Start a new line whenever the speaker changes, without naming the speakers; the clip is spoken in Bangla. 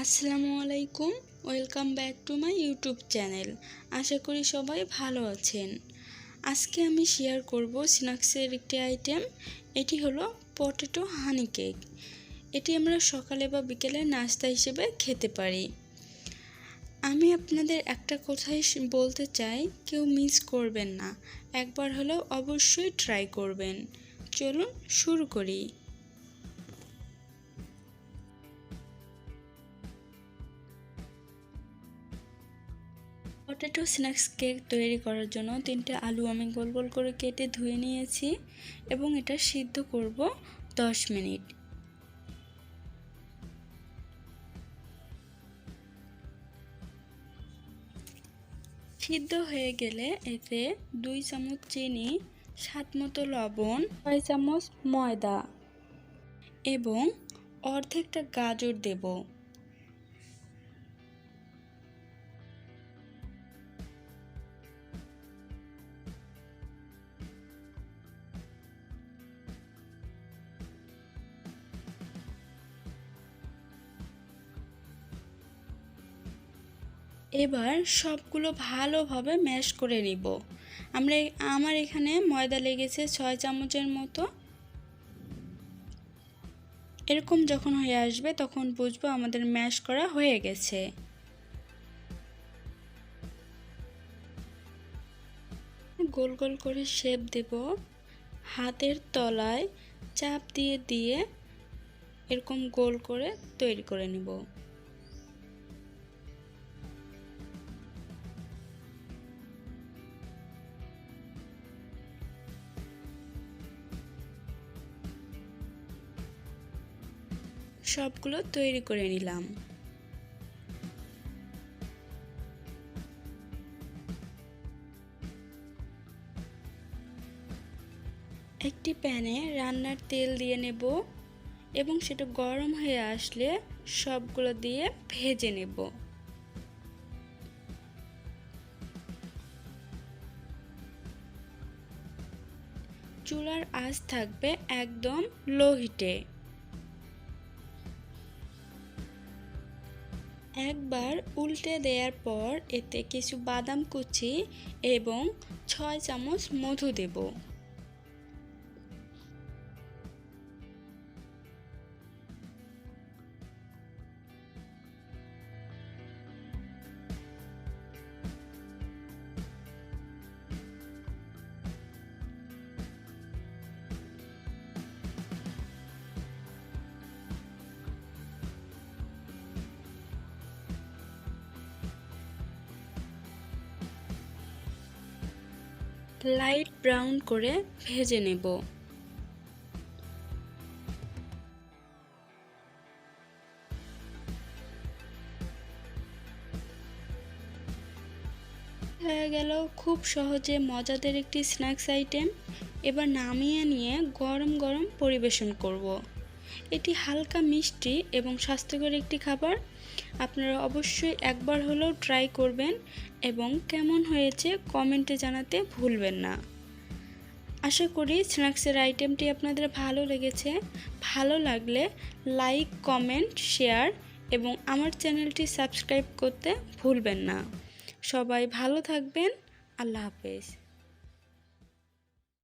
আসসালামু আলাইকুম, welcome back to my YouTube channel. আশা করি সবাই ভালো আছেন। আজকে আমি শেয়ার করব স্ন্যাক্সের একটি আইটেম। এটি হলো পটেটো হানি কেক। এটি আমরা সকালে বা বিকেলে নাস্তা হিসেবে খেতে পারি। আমি আপনাদের একটা কথাই বলতে চাই, কেউ মিস করবেন না, একবার হলেও অবশ্যই ট্রাই করবেন। চলুন শুরু করি। পটেটো স্ন্যাক্স কেক তৈরি করার জন্য 3টে আলু আমি গোল গোল করে কেটে ধুয়ে নিয়েছি এবং এটা সিদ্ধ করব 10 মিনিট। সিদ্ধ হয়ে গেলে এতে 2 চামচ চিনি, স্বাদ মতো লবণ, 6 চামচ ময়দা এবং অর্ধেকটা গাজর দেব। এবার সবগুলো ভালোভাবে ম্যাশ করে নিব। আমার এখানে ময়দা লেগেছে 6 চামচের মতো। এরকম যখন হয়ে আসবে তখন বুঝবো আমাদের ম্যাশ করা হয়ে গেছে। গোল গোল করে শেপ দেব, হাতের তলায় চাপ দিয়ে দিয়ে এরকম গোল করে তৈরি করে নিব। সবগুলো তৈরি করে নিলাম। একটি প্যানে রান্নার তেল দিয়ে নেব এবং সেটা গরম হয়ে আসলে সবগুলো দিয়ে ভেজে নেব। চুলার আঁচ থাকবে একদম লো হিটে। একবার উল্টে দেওয়ার পর এতে কিছু বাদাম কুচি এবং 6 চামচ মধু দেব। লাইট ব্রাউন করে ভেজে নেব। হয়ে গেল খুব সহজে মজাদার একটি স্ন্যাক্স আইটেম। এবার নামিয়ে নিয়ে গরম গরম পরিবেশন করব। এটি হালকা মিষ্টি এবং স্বাস্থ্যকর একটি খাবার। আপনারা অবশ্যই একবার হলেও ট্রাই করবেন এবং কেমন হয়েছে কমেন্টে জানাতে ভুলবেন না। আশা করি স্ন্যাক্সের আইটেমটি আপনাদের ভালো লেগেছে। ভালো লাগলে লাইক, কমেন্ট, শেয়ার এবং আমার চ্যানেলটি সাবস্ক্রাইব করতে ভুলবেন না। সবাই ভালো থাকবেন। আল্লাহ হাফেজ।